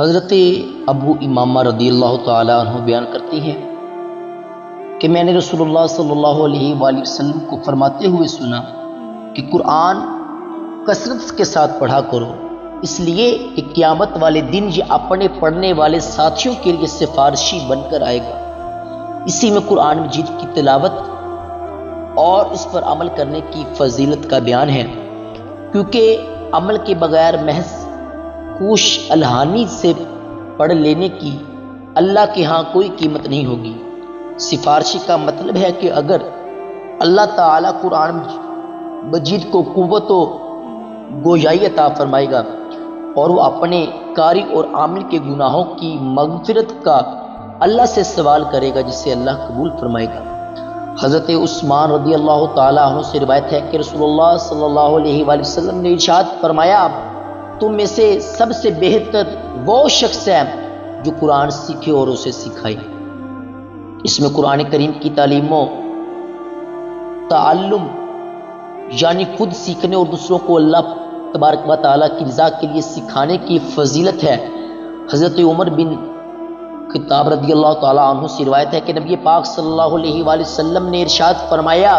حضرت ابو امامہ رضی اللہ تعالیٰ عنہ بیان کرتی ہیں کہ میں نے رسول اللہ صلی اللہ علیہ وآلہ وسلم کو فرماتے ہوئے سنا کہ قرآن کثرت کے ساتھ پڑھا کرو، اس لیے کہ قیامت والے دن یہ اپنے پڑھنے والے ساتھیوں کے لیے سفارشی بن کر آئے گا۔ اسی میں قرآن مجید کی تلاوت اور اس پر عمل کرنے کی فضیلت کا بیان ہے، کیونکہ عمل کے بغیر محض کوش الہانی سے پڑھ لینے کی اللہ کے ہاں کوئی قیمت نہیں ہوگی۔ سفارشی کا مطلب ہے کہ اگر اللہ تعالیٰ قرآن مجید کو قوت و گویائی عطا فرمائے گا اور وہ اپنے قاری اور عامل کے گناہوں کی مغفرت کا اللہ سے سوال کرے گا، جسے اللہ قبول فرمائے گا۔ حضرت عثمان رضی اللہ تعالیٰ عنہ سے روایت ہے کہ رسول اللہ صلی اللہ علیہ وآلہ وسلم نے ارشاد فرمایا، تم میں سے سب سے بہتر وہ شخص ہے جو قرآن سیکھے اور اسے سکھائے۔ اس میں قرآن کریم کی تعلیم و تعلم یعنی خود سیکھنے اور دوسروں کو اللہ تبارک و تعالیٰ کی رضا کے لیے سکھانے کی فضیلت ہے۔ حضرت عمر بن خطاب رضی اللہ تعالیٰ عنہ سے روایت ہے کہ نبی پاک صلی اللہ علیہ وآلہ وسلم نے ارشاد فرمایا،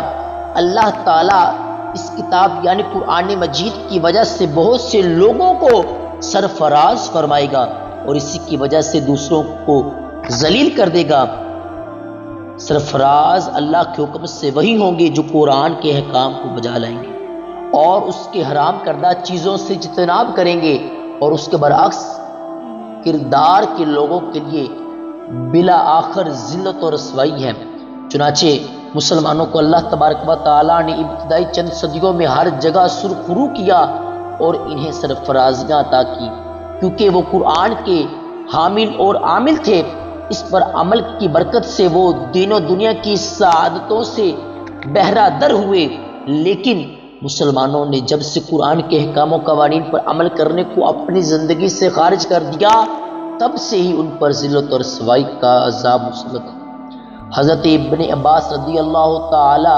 اللہ تعالیٰ اس کتاب یعنی قرآن مجید کی وجہ سے بہت سے لوگوں کو سرفراز فرمائے گا اور اسی کی وجہ سے دوسروں کو ذلیل کر دے گا۔ سرفراز اللہ کے حکم سے وہی ہوں گے جو قرآن کے احکام کو بجا لائیں گے اور اس کے حرام کردہ چیزوں سے اجتناب کریں گے، اور اس کے برعکس کردار کے لوگوں کے لیے بلا آخر ذلت اور رسوائی ہے۔ چنانچہ مسلمانوں کو اللہ تبارک و تعالیٰ نے ابتدائی چند صدیوں میں ہر جگہ سرخرو کیا اور انہیں سرفرازیاں عطا کی، کیونکہ وہ قرآن کے حامل اور عامل تھے۔ اس پر عمل کی برکت سے وہ دین و دنیا کی سعادتوں سے بہرہ در ہوئے، لیکن مسلمانوں نے جب سے قرآن کے احکام و قوانین پر عمل کرنے کو اپنی زندگی سے خارج کر دیا، تب سے ہی ان پر ذلت اور رسوائی کا عذاب مسلط ہے۔ حضرت ابن عباس رضی اللہ تعالی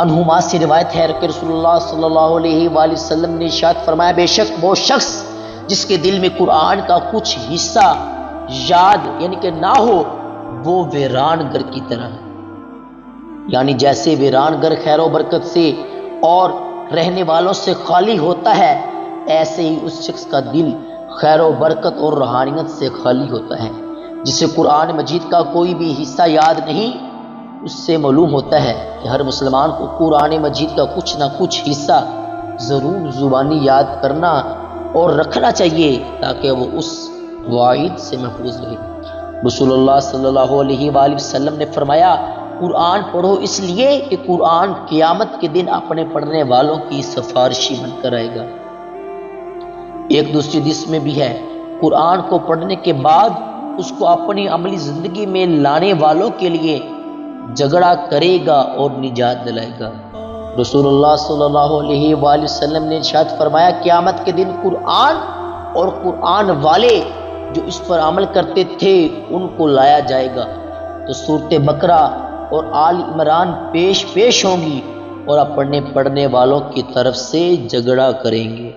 عنہما سے روایت ہے کہ رسول اللہ صلی اللہ علیہ وآلہ وسلم نے ارشاد فرمایا، بے شک وہ شخص جس کے دل میں قرآن کا کچھ حصہ یاد یعنی کہ نہ ہو، وہ ویران گھر کی طرح ہے۔ یعنی جیسے ویران گھر خیر و برکت سے اور رہنے والوں سے خالی ہوتا ہے، ایسے ہی اس شخص کا دل خیر و برکت اور روحانیت سے خالی ہوتا ہے۔ جسے قرآن مجید کا کوئی بھی حصہ یاد نہیں، اس سے معلوم ہوتا ہے کہ ہر مسلمان کو قرآن مجید کا کچھ نہ کچھ حصہ ضرور زبانی یاد کرنا اور رکھنا چاہیے تاکہ وہ اس وعید سے محفوظ رہے۔ رسول اللہ صلی اللہ علیہ وآلہ وسلم نے فرمایا، قرآن پڑھو اس لیے کہ قرآن قیامت کے دن اپنے پڑھنے والوں کی سفارشی بن کر آئے گا۔ ایک دوسری حدیث میں بھی ہے، قرآن کو پڑھنے کے بعد اس کو اپنی عملی زندگی میں لانے والوں کے لیے جھگڑا کرے گا اور نجات دلائے گا۔ رسول اللہ صلی اللہ علیہ وآلہ وسلم نے ارشاد فرمایا، قیامت کے دن قرآن اور قرآن والے جو اس پر عمل کرتے تھے ان کو لایا جائے گا تو سورۃ بقرہ اور آل عمران پیش ہوں گی اور اپنے پڑھنے والوں کی طرف سے جھگڑا کریں گے۔